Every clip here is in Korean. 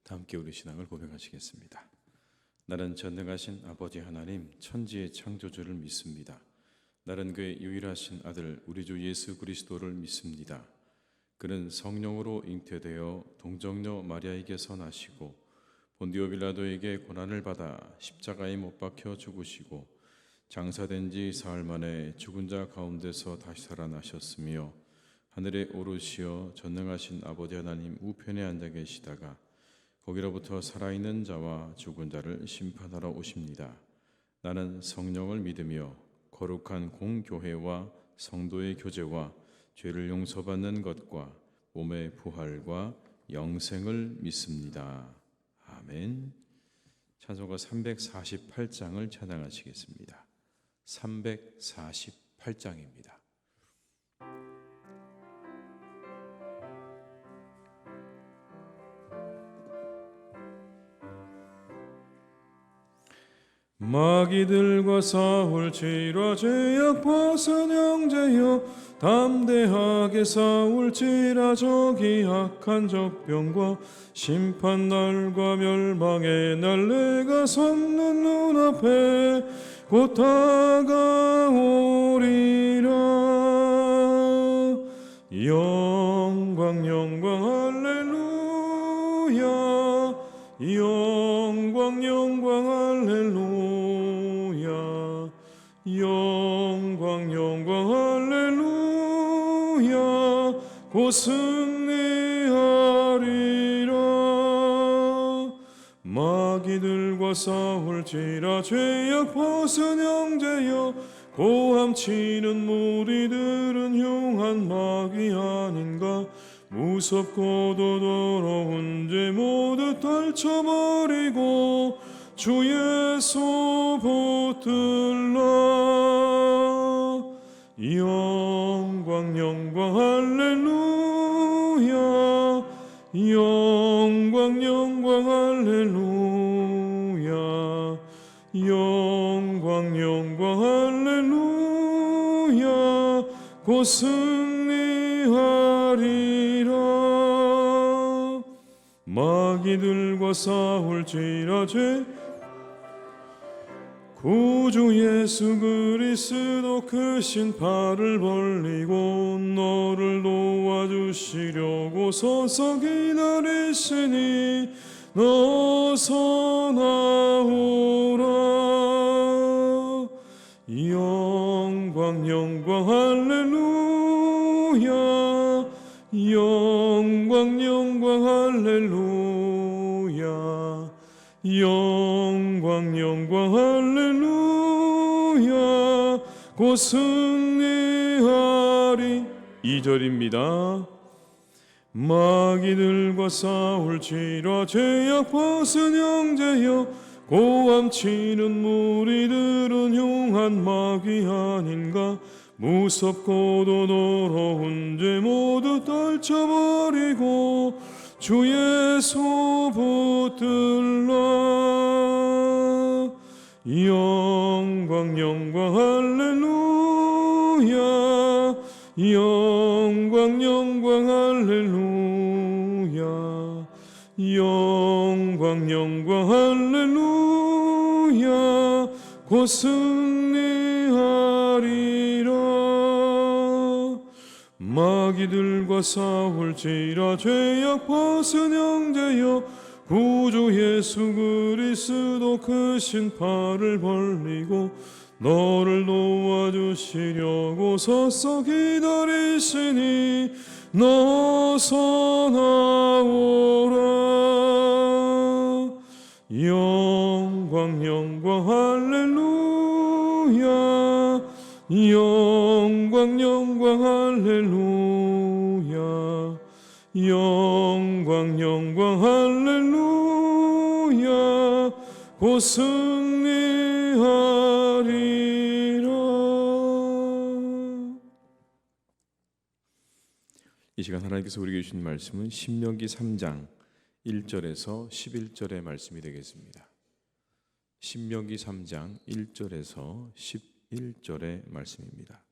다 함께 우리 신앙을 고백하시겠습니다. 나는 전능하신 아버지 하나님 천지의 창조주를 믿습니다. 나는 그의 유일하신 아들 우리 주 예수 그리스도를 믿습니다. 그는 성령으로 잉태되어 동정녀 마리아에게서 나시고 본디오 빌라도에게 고난을 받아 십자가에 못 박혀 죽으시고 장사된 지 사흘 만에 죽은 자 가운데서 다시 살아나셨으며 하늘에 오르시어 전능하신 아버지 하나님 우편에 앉아 계시다가 거기로부터 살아있는 자와 죽은 자를 심판하러 오십니다. 나는 성령을 믿으며 거룩한 공교회와 성도의 교제와 죄를 용서받는 것과 몸의 부활과 영생을 믿습니다. 아멘. 찬송가 348장을 찬양하시겠습니다. 348장입니다. 마귀들과 싸울지라 죄악 벗은 형제여 담대하게 싸울지라 저기 악한 적병과 심판날과 멸망의 날 내가 섰는 눈앞에 곧 다가오리라. 영광 영광 할렐루야. 영광 영광 할렐루야. 영광 영광 할렐루야. 곧 승리하리라. 마귀들과 싸울지라 죄악 벗은 형제여 고함 치는 무리들은 흉한 마귀 아닌가. 무섭고도 더러운 죄 모두 떨쳐버리고 주 예수 붙들라. 영광 영광 할렐루야. 영광 영광 할렐루야. 영광 영광 할렐루야. 곧 승리하리라. 마귀들과 싸울지라 죄 구주 예수 그리스도 크신 팔을 벌리고 너를 도와주시려고 서서 기다리시니 어서 나오라. 영광 영광 할렐루야. 영광 영광 할렐루야. 영광 영광 할렐루야. 곧 승리하리. 2절입니다. 마귀들과 싸울지라 죄악 벗은 형제여 고함 치는 무리들은 흉한 마귀 아닌가. 무섭고도 더러운 죄 모두 떨쳐버리고 주 예수 붙들라. 영광 영광 할렐루야. 영광 영광 할렐루야. 영광 영광 할렐루야. 곧 승리하리라. 마귀들과 싸울지라 죄악 벗은 형제여 구주 예수 그리스도 크신 팔을 벌리고 너를 도와주시려고 서서 기다리시니 어서 나오라. 영광 영광 할렐루야. 영광 영광 할렐루야. 영광 영광 할렐루야. 곧 승리하리라. 이 시간 하나님께서 우리에게 주신 말씀은 신명기 3장 1절에서 11절의 말씀이 되겠습니다. 신명기 3장 1절에서 11절의 말씀입니다.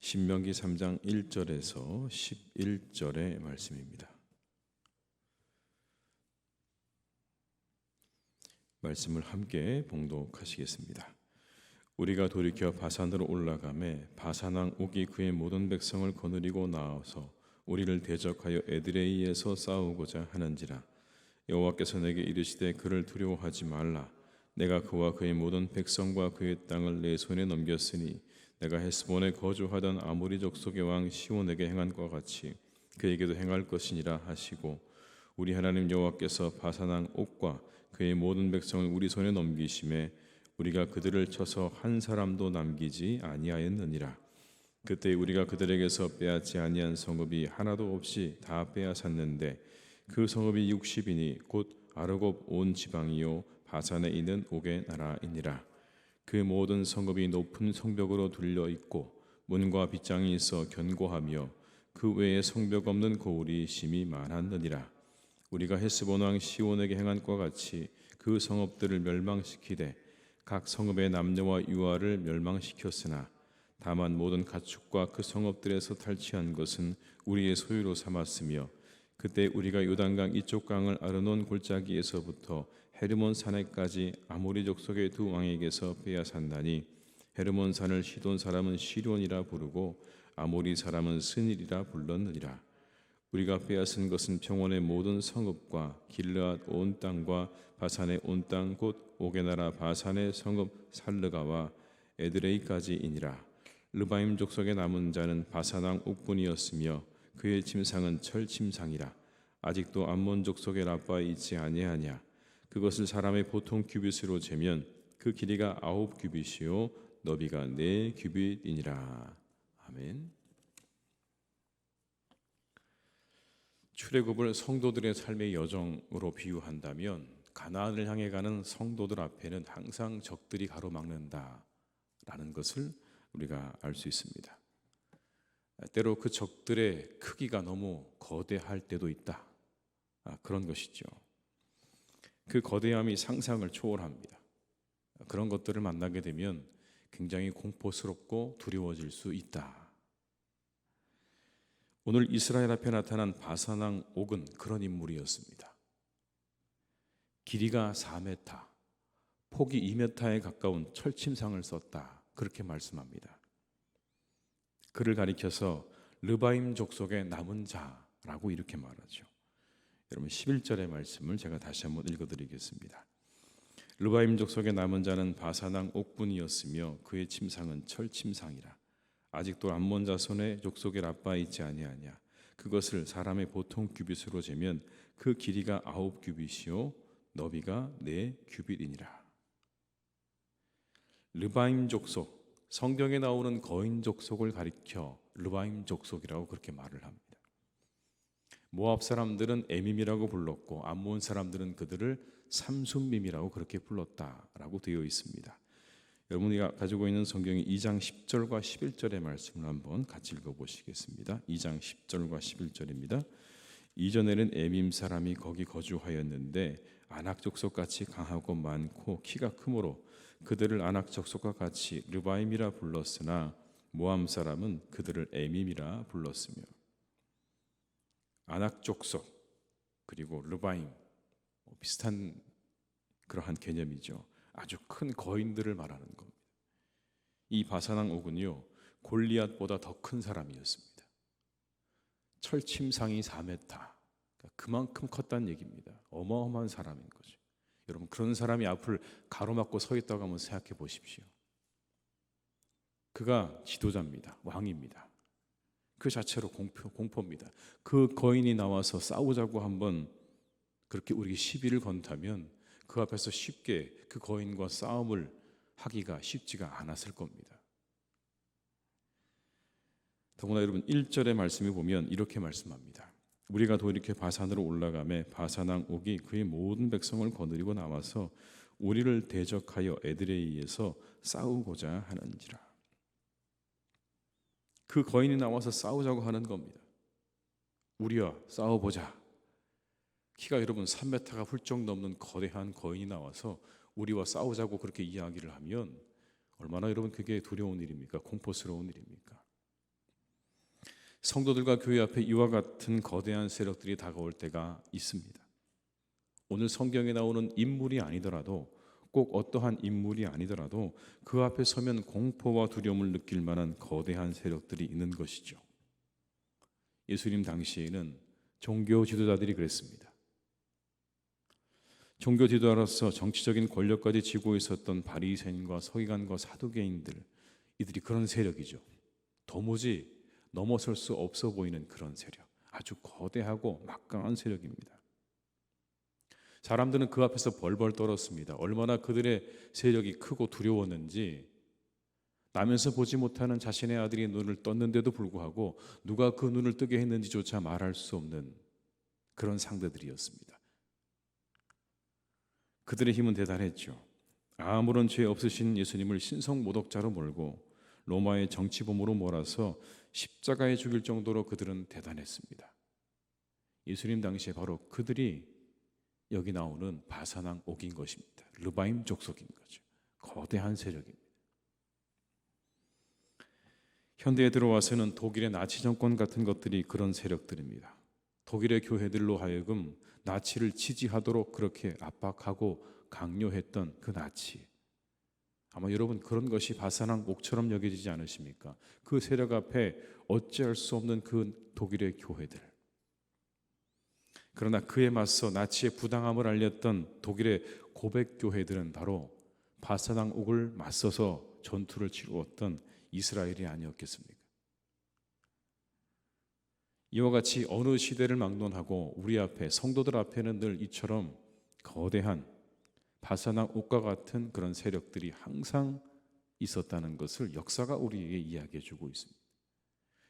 신명기 3장 1절에서 11절의 말씀입니다. 말씀을 함께 봉독하시겠습니다. 우리가 돌이켜 바산으로 올라가매 바산왕 옥이 그의 모든 백성을 거느리고 나와서 우리를 대적하여 에드레이에서 싸우고자 하는지라. 여호와께서 내게 이르시되 그를 두려워하지 말라. 내가 그와 그의 모든 백성과 그의 땅을 내 손에 넘겼으니 내가 헤스본에 거주하던 아모리 족속의 왕 시온에게 행한 것과 같이 그에게도 행할 것이니라 하시고, 우리 하나님 여호와께서 바산왕 옥과 그의 모든 백성을 우리 손에 넘기심에 우리가 그들을 쳐서 한 사람도 남기지 아니하였느니라. 그때 우리가 그들에게서 빼앗지 아니한 성읍이 하나도 없이 다 빼앗았는데 그 성읍이 60이니 곧 아르곱 온 지방이요 바산에 있는 옥의 나라이니라. 그 모든 성읍이 높은 성벽으로 둘려 있고 문과 빗장이 있어 견고하며 그 외에 성벽 없는 고울이 심히 많았느니라. 우리가 헤스본 왕 시온에게 행한 것과 같이 그 성읍들을 멸망시키되 각 성읍의 남녀와 유아를 멸망시켰으나 다만 모든 가축과 그 성읍들에서 탈취한 것은 우리의 소유로 삼았으며, 그때 우리가 요단강 이쪽 강을 아르논 골짜기에서부터 헤르몬 산에까지 아모리 족속의 두 왕에게서 빼앗았나니 헤르몬 산을 시돈 사람은 시론이라 부르고 아모리 사람은 스닐이라 불렀느니라. 우리가 빼앗은 것은 평원의 모든 성읍과 길르앗 온 땅과 바산의 온 땅 곧 옥의 나라 바산의 성읍 살르가와 에드레이까지이니라. 르바임 족속의 남은 자는 바산 왕 옥분이었으며 그의 침상은 철 침상이라. 아직도 암몬 족속의 라빠에 있지 아니하냐. 그것을 사람의 보통 규빗으로 재면 그 길이가 9규빗이요 너비가 4규빗이니라. 아멘. 출애굽을 성도들의 삶의 여정으로 비유한다면 가나안을 향해 가는 성도들 앞에는 항상 적들이 가로막는다라는 것을 우리가 알 수 있습니다. 때로 그 적들의 크기가 너무 거대할 때도 있다. 그런 것이죠. 그 거대함이 상상을 초월합니다. 그런 것들을 만나게 되면 굉장히 공포스럽고 두려워질 수 있다. 오늘 이스라엘 앞에 나타난 바산 왕 옥은 그런 인물이었습니다. 길이가 4m, 폭이 2m에 가까운 철침상을 썼다. 그렇게 말씀합니다. 그를 가리켜서 르바임 족속의 남은 자라고 이렇게 말하죠. 여러분 11절의 말씀을 제가 다시 한번 읽어드리겠습니다. 르바임 족속의 남은 자는 바산 왕 옥분이었으며 그의 침상은 철침상이라. 아직도 암몬 자손의 족속의 라빠에 있지 아니하냐. 그것을 사람의 보통 규빗으로 재면 그 길이가 9규빗이요 너비가 4규빗이니라. 르바임 족속, 성경에 나오는 거인 족속을 가리켜 르바임 족속이라고 그렇게 말을 합니다. 모압 사람들은 에밈이라고 불렀고 암몬 사람들은 그들을 삼순밈이라고 그렇게 불렀다라고 되어 있습니다. 여러분이 가지고 있는 성경이 2장 10절과 11절의 말씀을 한번 같이 읽어보시겠습니다. 2장 10절과 11절입니다. 이전에는 에밈 사람이 거기 거주하였는데 아낙 족속같이 강하고 많고 키가 크므로 그들을 아낙 족속과 같이 르바임이라 불렀으나 모함 사람은 그들을 에밈이라 불렀으며. 아낙 족속 그리고 르바임 비슷한 그러한 개념이죠. 아주 큰 거인들을 말하는 겁니다. 이 바산 왕 옥은요 골리앗보다 더 큰 사람이었습니다. 철침상이 4m, 그만큼 컸다는 얘기입니다. 어마어마한 사람인 거죠. 여러분 그런 사람이 앞을 가로막고 서 있다고 한번 생각해 보십시오. 그가 지도자입니다. 왕입니다. 그 자체로 공포입니다. 그 거인이 나와서 싸우자고 한번 그렇게 우리에게 시비를 건다면 그 앞에서 쉽게 그 거인과 싸움을 하기가 쉽지가 않았을 겁니다. 더구나 여러분 1절의 말씀을 보면 이렇게 말씀합니다. 우리가 돌이켜 바산으로 올라가매 바산 왕 옥이 그의 모든 백성을 거느리고 나와서 우리를 대적하여 에드레이에서 싸우고자 하는지라. 그 거인이 나와서 싸우자고 하는 겁니다. 우리와 싸워보자. 키가 여러분 3m가 훌쩍 넘는 거대한 거인이 나와서 우리와 싸우자고 그렇게 이야기를 하면 얼마나 여러분 그게 두려운 일입니까? 공포스러운 일입니까? 성도들과 교회 앞에 이와 같은 거대한 세력들이 다가올 때가 있습니다. 오늘 성경에 나오는 인물이 아니더라도, 꼭 어떠한 인물이 아니더라도 그 앞에 서면 공포와 두려움을 느낄 만한 거대한 세력들이 있는 것이죠. 예수님 당시에는 종교 지도자들이 그랬습니다. 종교 지도자로서 정치적인 권력까지 쥐고 있었던 바리새인과 서기관과 사두개인들, 이들이 그런 세력이죠. 도무지 넘어설 수 없어 보이는 그런 세력, 아주 거대하고 막강한 세력입니다. 사람들은 그 앞에서 벌벌 떨었습니다. 얼마나 그들의 세력이 크고 두려웠는지, 나면서 보지 못하는 자신의 아들이 눈을 떴는데도 불구하고 누가 그 눈을 뜨게 했는지조차 말할 수 없는 그런 상대들이었습니다. 그들의 힘은 대단했죠. 아무런 죄 없으신 예수님을 신성모독자로 몰고 로마의 정치범으로 몰아서 십자가에 죽일 정도로 그들은 대단했습니다. 예수님 당시에 바로 그들이 여기 나오는 바사낭 옥인 것입니다. 르바임 족속인 거죠. 거대한 세력입니다. 현대에 들어와서는 독일의 나치 정권 같은 것들이 그런 세력들입니다. 독일의 교회들로 하여금 나치를 지지하도록 그렇게 압박하고 강요했던 그 나치, 아마 여러분 그런 것이 바사낭 옥처럼 여겨지지 않으십니까? 그 세력 앞에 어찌할 수 없는 그 독일의 교회들. 그러나 그에 맞서 나치의 부당함을 알렸던 독일의 고백 교회들은 바로 바사낭 옥을 맞서서 전투를 치루었던 이스라엘이 아니었겠습니까? 이와 같이 어느 시대를 막론하고 우리 앞에, 성도들 앞에는 늘 이처럼 거대한 바사낭 옥과 같은 그런 세력들이 항상 있었다는 것을 역사가 우리에게 이야기해 주고 있습니다.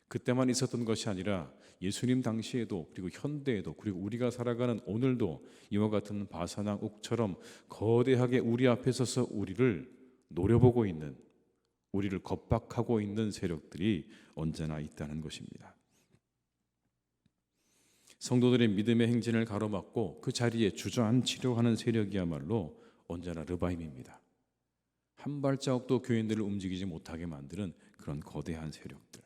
그때만 있었던 것이 아니라 예수님 당시에도, 그리고 현대에도, 그리고 우리가 살아가는 오늘도 이와 같은 바사낭 옥처럼 거대하게 우리 앞에 서서 우리를 노려보고 있는, 우리를 겁박하고 있는 세력들이 언제나 있다는 것입니다. 성도들의 믿음의 행진을 가로막고 그 자리에 주저앉히려 하는 세력이야말로 언제나 르바임입니다. 한 발자국도 교인들을 움직이지 못하게 만드는 그런 거대한 세력들.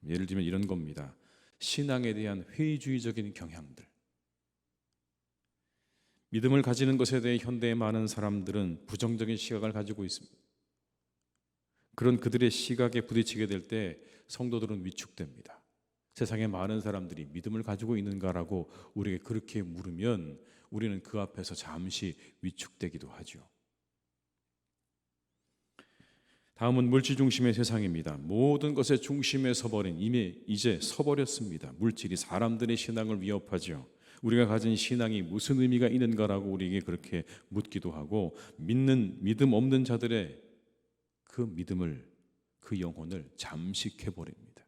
예를 들면 이런 겁니다. 신앙에 대한 회의주의적인 경향들. 믿음을 가지는 것에 대해 현대의 많은 사람들은 부정적인 시각을 가지고 있습니다. 그런 그들의 시각에 부딪히게 될 때 성도들은 위축됩니다. 세상에 많은 사람들이 믿음을 가지고 있는가라고 우리에게 그렇게 물으면 우리는 그 앞에서 잠시 위축되기도 하죠. 다음은 물질 중심의 세상입니다. 모든 것의 중심에 서버린, 이미 이제 서버렸습니다. 물질이 사람들의 신앙을 위협하죠. 우리가 가진 신앙이 무슨 의미가 있는가라고 우리에게 그렇게 묻기도 하고, 믿음 없는 자들의 그 믿음을, 그 영혼을 잠식해버립니다.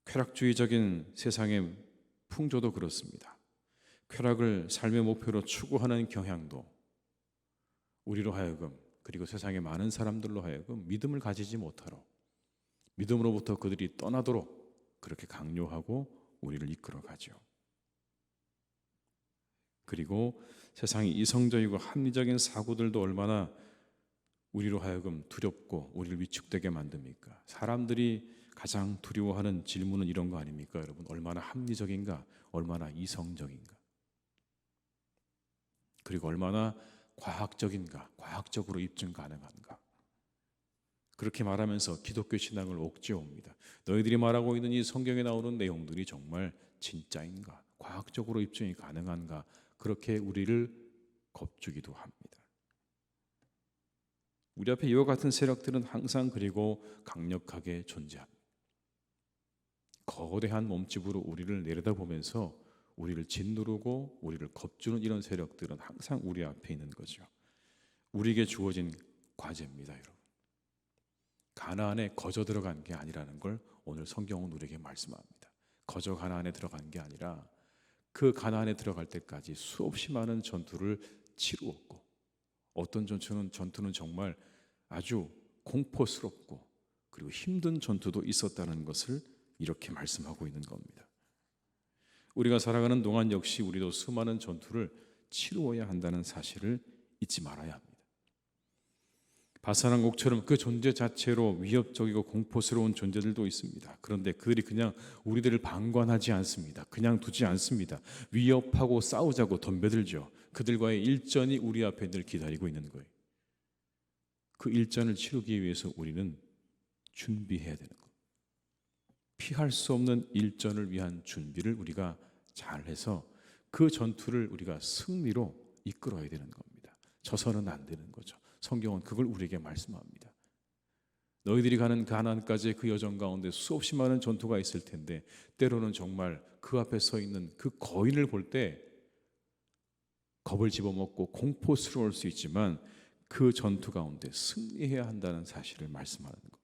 쾌락주의적인 세상의 풍조도 그렇습니다. 쾌락을 삶의 목표로 추구하는 경향도 우리로 하여금, 그리고 세상의 많은 사람들로 하여금 믿음을 가지지 못하러, 믿음으로부터 그들이 떠나도록 그렇게 강요하고 우리를 이끌어가죠. 그리고 세상의 이성적이고 합리적인 사고들도 얼마나 우리로 하여금 두렵고 우리를 위축되게 만듭니까? 사람들이 가장 두려워하는 질문은 이런 거 아닙니까, 여러분? 얼마나 합리적인가? 얼마나 이성적인가? 그리고 얼마나 과학적인가? 과학적으로 입증 가능한가? 그렇게 말하면서 기독교 신앙을 옥죄옵니다. 너희들이 말하고 있는 이 성경에 나오는 내용들이 정말 진짜인가? 과학적으로 입증이 가능한가? 그렇게 우리를 겁주기도 합니다. 우리 앞에 이와 같은 세력들은 항상 그리고 강력하게 존재합니다. 거대한 몸집으로 우리를 내려다보면서 우리를 짓누르고 우리를 겁주는 이런 세력들은 항상 우리 앞에 있는 거죠. 우리에게 주어진 과제입니다, 여러분. 가나안에 거저 들어간 게 아니라는 걸 오늘 성경은 우리에게 말씀합니다. 거저 가나안에 들어간 게 아니라 그 가나안에 들어갈 때까지 수없이 많은 전투를 치루었고, 어떤 전투는 정말 아주 공포스럽고 그리고 힘든 전투도 있었다는 것을 이렇게 말씀하고 있는 겁니다. 우리가 살아가는 동안 역시 우리도 수많은 전투를 치루어야 한다는 사실을 잊지 말아야 합니다. 바사랑 옥처럼 그 존재 자체로 위협적이고 공포스러운 존재들도 있습니다. 그런데 그들이 그냥 우리들을 방관하지 않습니다. 그냥 두지 않습니다. 위협하고 싸우자고 덤벼들죠. 그들과의 일전이 우리 앞에 늘 기다리고 있는 거예요. 그 일전을 치르기 위해서 우리는 준비해야 되는 거예요. 피할 수 없는 일전을 위한 준비를 우리가 잘해서 그 전투를 우리가 승리로 이끌어야 되는 겁니다. 져서는 안 되는 거죠. 성경은 그걸 우리에게 말씀합니다. 너희들이 가는 가나안까지의 그 여정 가운데 수없이 많은 전투가 있을 텐데 때로는 정말 그 앞에 서 있는 그 거인을 볼 때 겁을 집어먹고 공포스러울 수 있지만 그 전투 가운데 승리해야 한다는 사실을 말씀하는 것.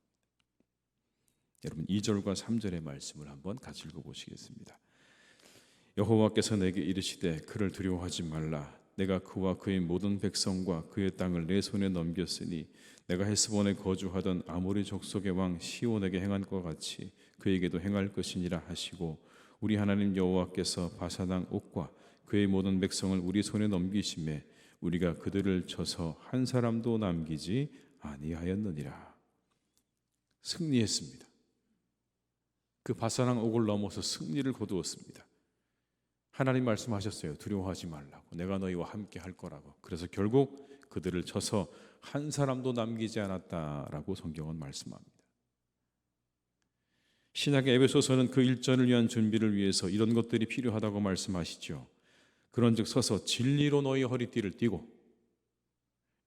여러분 2절과 3절의 말씀을 한번 같이 읽어보시겠습니다. 여호와께서 내게 이르시되 그를 두려워하지 말라. 내가 그와 그의 모든 백성과 그의 땅을 내 손에 넘겼으니 내가 헤스본에 거주하던 아모리 족속의 왕 시온에게 행한 것 같이 그에게도 행할 것이니라 하시고 우리 하나님 여호와께서 바사당 옥과 그의 모든 백성을 우리 손에 넘기심에 우리가 그들을 쳐서 한 사람도 남기지 아니하였느니라. 승리했습니다. 그 바사당 옥을 넘어서 승리를 거두었습니다. 하나님 말씀하셨어요. 두려워하지 말라고. 내가 너희와 함께 할 거라고. 그래서 결국 그들을 쳐서 한 사람도 남기지 않았다라고 성경은 말씀합니다. 신약의 에베소서는 그 일전을 위한 준비를 위해서 이런 것들이 필요하다고 말씀하시죠. 그런즉 서서 진리로 너희 허리띠를 띠고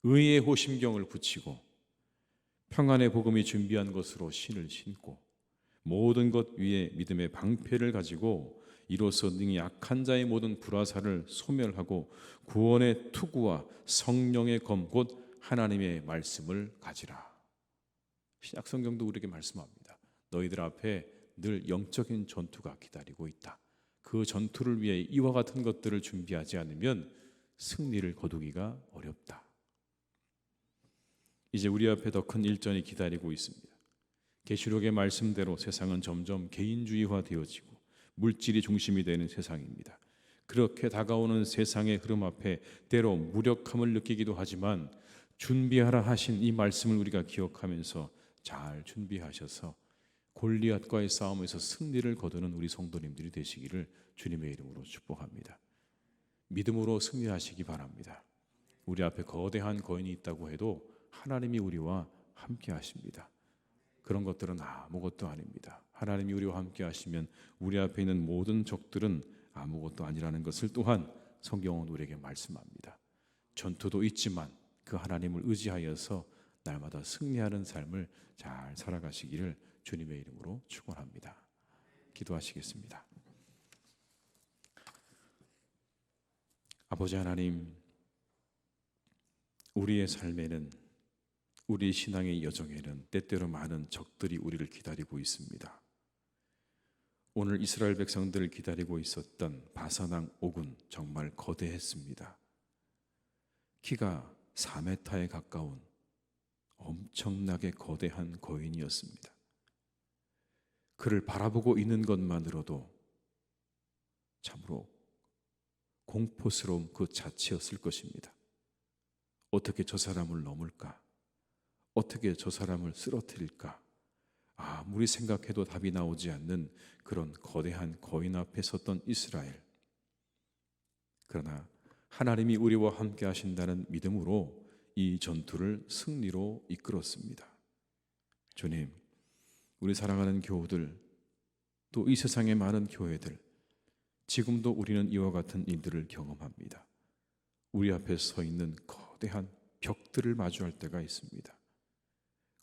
의의 호심경을 붙이고 평안의 복음이 준비한 것으로 신을 신고 모든 것 위에 믿음의 방패를 가지고 이로써 능히 약한 자의 모든 불화살을 소멸하고 구원의 투구와 성령의 검 곧 하나님의 말씀을 가지라. 신약 성경도 우리에게 말씀합니다. 너희들 앞에 늘 영적인 전투가 기다리고 있다. 그 전투를 위해 이와 같은 것들을 준비하지 않으면 승리를 거두기가 어렵다. 이제 우리 앞에 더 큰 일전이 기다리고 있습니다. 계시록의 말씀대로 세상은 점점 개인주의화 되어지고 물질이 중심이 되는 세상입니다. 그렇게 다가오는 세상의 흐름 앞에 때로 무력함을 느끼기도 하지만 준비하라 하신 이 말씀을 우리가 기억하면서 잘 준비하셔서 골리앗과의 싸움에서 승리를 거두는 우리 성도님들이 되시기를 주님의 이름으로 축복합니다. 믿음으로 승리하시기 바랍니다. 우리 앞에 거대한 거인이 있다고 해도 하나님이 우리와 함께 하십니다. 그런 것들은 아무것도 아닙니다. 하나님이 우리와 함께 하시면 우리 앞에 있는 모든 적들은 아무것도 아니라는 것을 또한 성경은 우리에게 말씀합니다. 전투도 있지만 그 하나님을 의지하여서 날마다 승리하는 삶을 잘 살아가시기를 주님의 이름으로 축원합니다. 기도하시겠습니다. 아버지 하나님, 우리의 삶에는 우리 신앙의 여정에는 때때로 많은 적들이 우리를 기다리고 있습니다. 오늘 이스라엘 백성들을 기다리고 있었던 바사당 옥은 정말 거대했습니다. 키가 4m에 가까운 엄청나게 거대한 거인이었습니다. 그를 바라보고 있는 것만으로도 참으로 공포스러움 그 자체였을 것입니다. 어떻게 저 사람을 넘을까? 어떻게 저 사람을 쓰러뜨릴까? 아무리 생각해도 답이 나오지 않는 그런 거대한 거인 앞에 섰던 이스라엘. 그러나 하나님이 우리와 함께 하신다는 믿음으로 이 전투를 승리로 이끌었습니다. 주님, 우리 사랑하는 교우들, 또 이 세상의 많은 교회들, 지금도 우리는 이와 같은 일들을 경험합니다. 우리 앞에 서 있는 거대한 벽들을 마주할 때가 있습니다.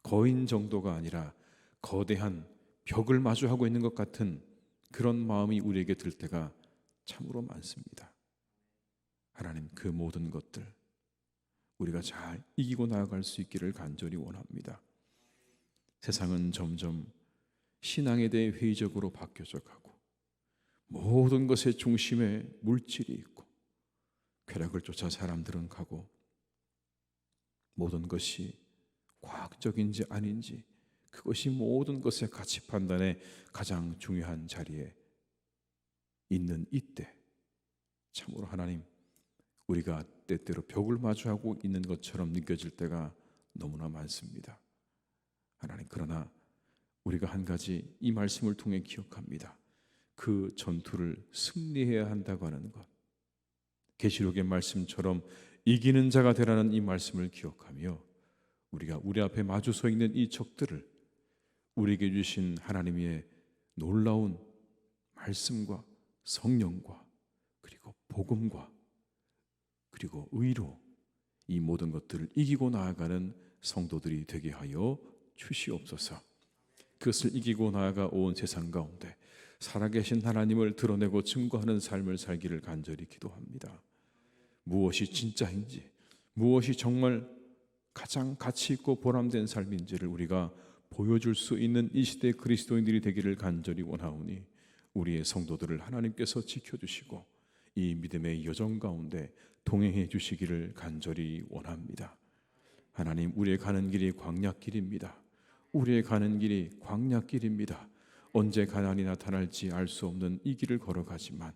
거인 정도가 아니라 거대한 벽을 마주하고 있는 것 같은 그런 마음이 우리에게 들 때가 참으로 많습니다. 하나님, 그 모든 것들 우리가 잘 이기고 나아갈 수 있기를 간절히 원합니다. 세상은 점점 신앙에 대해 회의적으로 바뀌어져 가고 모든 것의 중심에 물질이 있고 쾌락을 쫓아 사람들은 가고 모든 것이 과학적인지 아닌지 그것이 모든 것의 가치 판단에 가장 중요한 자리에 있는 이때 참으로 하나님, 우리가 때때로 벽을 마주하고 있는 것처럼 느껴질 때가 너무나 많습니다. 하나님, 그러나 우리가 한 가지 이 말씀을 통해 기억합니다. 그 전투를 승리해야 한다고 하는 것, 계시록의 말씀처럼 이기는 자가 되라는 이 말씀을 기억하며 우리가 우리 앞에 마주 서 있는 이 적들을 우리에게 주신 하나님의 놀라운 말씀과 성령과 그리고 복음과 그리고 의로 이 모든 것들을 이기고 나아가는 성도들이 되게 하여 주시옵소서. 그것을 이기고 나아가 온 세상 가운데 살아계신 하나님을 드러내고 증거하는 삶을 살기를 간절히 기도합니다. 무엇이 진짜인지, 무엇이 정말 가장 가치 있고 보람된 삶인지를 우리가 보여줄 수 있는 이 시대 그리스도인들이 되기를 간절히 원하오니 우리의 성도들을 하나님께서 지켜주시고 이 믿음의 여정 가운데 동행해 주시기를 간절히 원합니다. 하나님, 우리의 가는 길이 광야길입니다. 우리의 가는 길이 광야길입니다. 언제 가난이 나타날지 알 수 없는 이 길을 걸어가지만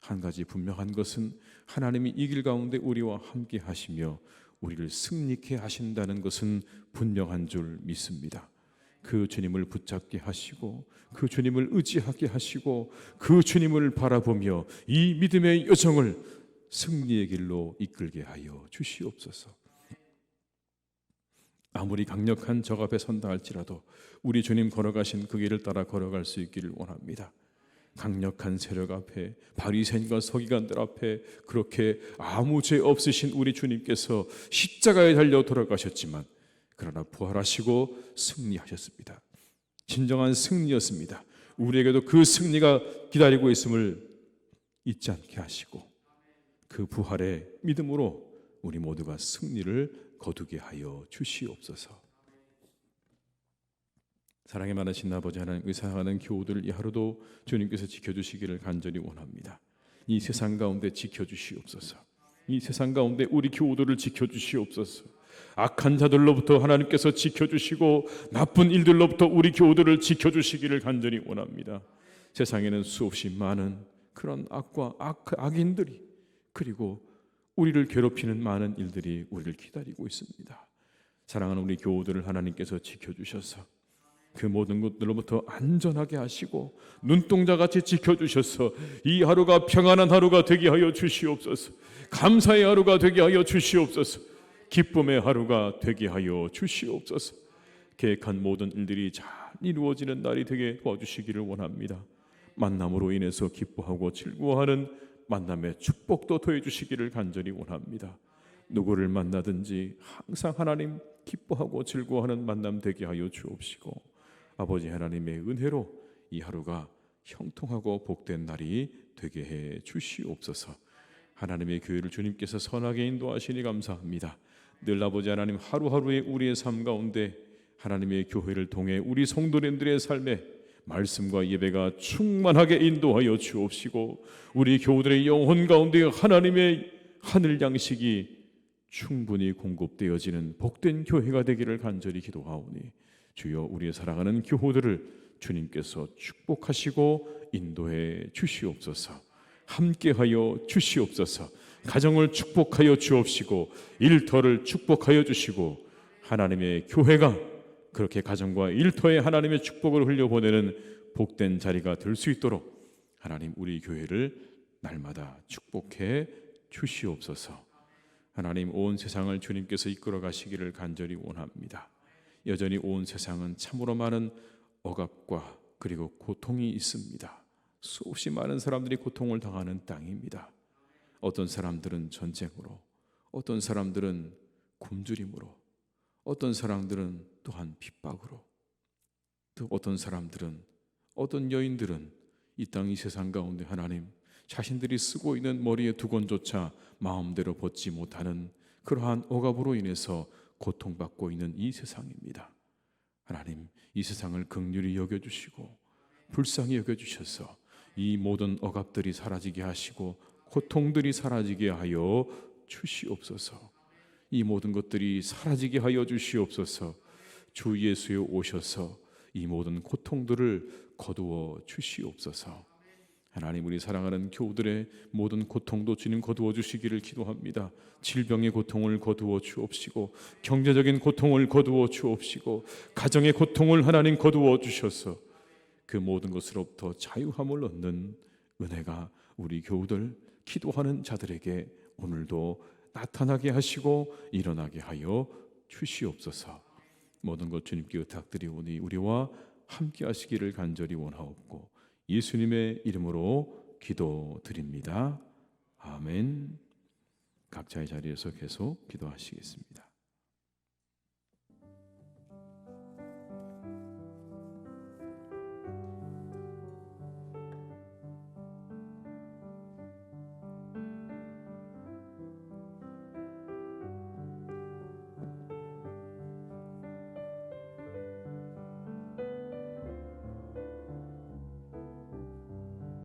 한 가지 분명한 것은 하나님이 이 길 가운데 우리와 함께 하시며 우리를 승리케 하신다는 것은 분명한 줄 믿습니다. 그 주님을 붙잡게 하시고 그 주님을 의지하게 하시고 그 주님을 바라보며 이 믿음의 여정을 승리의 길로 이끌게 하여 주시옵소서. 아무리 강력한 적 앞에 선다 할지라도 우리 주님 걸어가신 그 길을 따라 걸어갈 수 있기를 원합니다. 강력한 세력 앞에, 바리새인과 서기관들 앞에 그렇게 아무 죄 없으신 우리 주님께서 십자가에 달려 돌아가셨지만 그러나 부활하시고 승리하셨습니다. 진정한 승리였습니다. 우리에게도 그 승리가 기다리고 있음을 잊지 않게 하시고 그 부활의 믿음으로 우리 모두가 승리를 거두게 하여 주시옵소서. 사랑이 많으신 아버지 하나님, 의사하는 교우들 이 하루도 주님께서 지켜주시기를 간절히 원합니다. 이 세상 가운데 지켜주시옵소서. 이 세상 가운데 우리 교우들을 지켜주시옵소서. 악한 자들로부터 하나님께서 지켜주시고 나쁜 일들로부터 우리 교우들을 지켜주시기를 간절히 원합니다. 세상에는 수없이 많은 그런 악과 악인들이 그리고 우리를 괴롭히는 많은 일들이 우리를 기다리고 있습니다. 사랑하는 우리 교우들을 하나님께서 지켜주셔서 그 모든 것들로부터 안전하게 하시고 눈동자같이 지켜주셔서 이 하루가 평안한 하루가 되게 하여 주시옵소서. 감사의 하루가 되게 하여 주시옵소서. 기쁨의 하루가 되게 하여 주시옵소서. 계획한 모든 일들이 잘 이루어지는 날이 되게 도와주시기를 원합니다. 만남으로 인해서 기뻐하고 즐거워하는 만남의 축복도 더해 주시기를 간절히 원합니다. 누구를 만나든지 항상 하나님 기뻐하고 즐거워하는 만남 되게 하여 주옵시고 아버지 하나님의 은혜로 이 하루가 형통하고 복된 날이 되게 해 주시옵소서. 하나님의 교회를 주님께서 선하게 인도하시니 감사합니다. 늘 아버지 하나님 하루하루의 우리의 삶 가운데 하나님의 교회를 통해 우리 성도님들의 삶에 말씀과 예배가 충만하게 인도하여 주옵시고 우리 교우들의 영혼 가운데 하나님의 하늘 양식이 충분히 공급되어지는 복된 교회가 되기를 간절히 기도하오니 주여 우리의 사랑하는 교우들을 주님께서 축복하시고 인도해 주시옵소서. 함께하여 주시옵소서. 가정을 축복하여 주옵시고 일터를 축복하여 주시고 하나님의 교회가 그렇게 가정과 일터에 하나님의 축복을 흘려보내는 복된 자리가 될 수 있도록 하나님 우리 교회를 날마다 축복해 주시옵소서. 하나님 온 세상을 주님께서 이끌어 가시기를 간절히 원합니다. 여전히 온 세상은 참으로 많은 억압과 그리고 고통이 있습니다. 수없이 많은 사람들이 고통을 당하는 땅입니다. 어떤 사람들은 전쟁으로, 어떤 사람들은 굶주림으로, 어떤 사람들은 또한 핍박으로, 또 어떤 사람들은, 어떤 여인들은 이 땅 이 세상 가운데 하나님 자신들이 쓰고 있는 머리의 두건조차 마음대로 벗지 못하는 그러한 억압으로 인해서 고통받고 있는 이 세상입니다. 하나님 이 세상을 긍휼히 여겨주시고 불쌍히 여겨주셔서 이 모든 억압들이 사라지게 하시고 고통들이 사라지게 하여 주시옵소서. 이 모든 것들이 사라지게 하여 주시옵소서. 주 예수에 오셔서 이 모든 고통들을 거두어 주시옵소서. 하나님, 우리 사랑하는 교우들의 모든 고통도 주님 거두어 주시기를 기도합니다. 질병의 고통을 거두어 주옵시고, 경제적인 고통을 거두어 주옵시고, 가정의 고통을 하나님 거두어 주셔서 그 모든 것으로부터 자유함을 얻는 은혜가 우리 교우들, 기도하는 자들에게 오늘도 나타나게 하시고 일어나게 하여 주시옵소서. 모든 것 주님께 의탁드리오니 우리와 함께 하시기를 간절히 원하옵고 예수님의 이름으로 기도드립니다. 아멘. 각자의 자리에서 계속 기도하시겠습니다.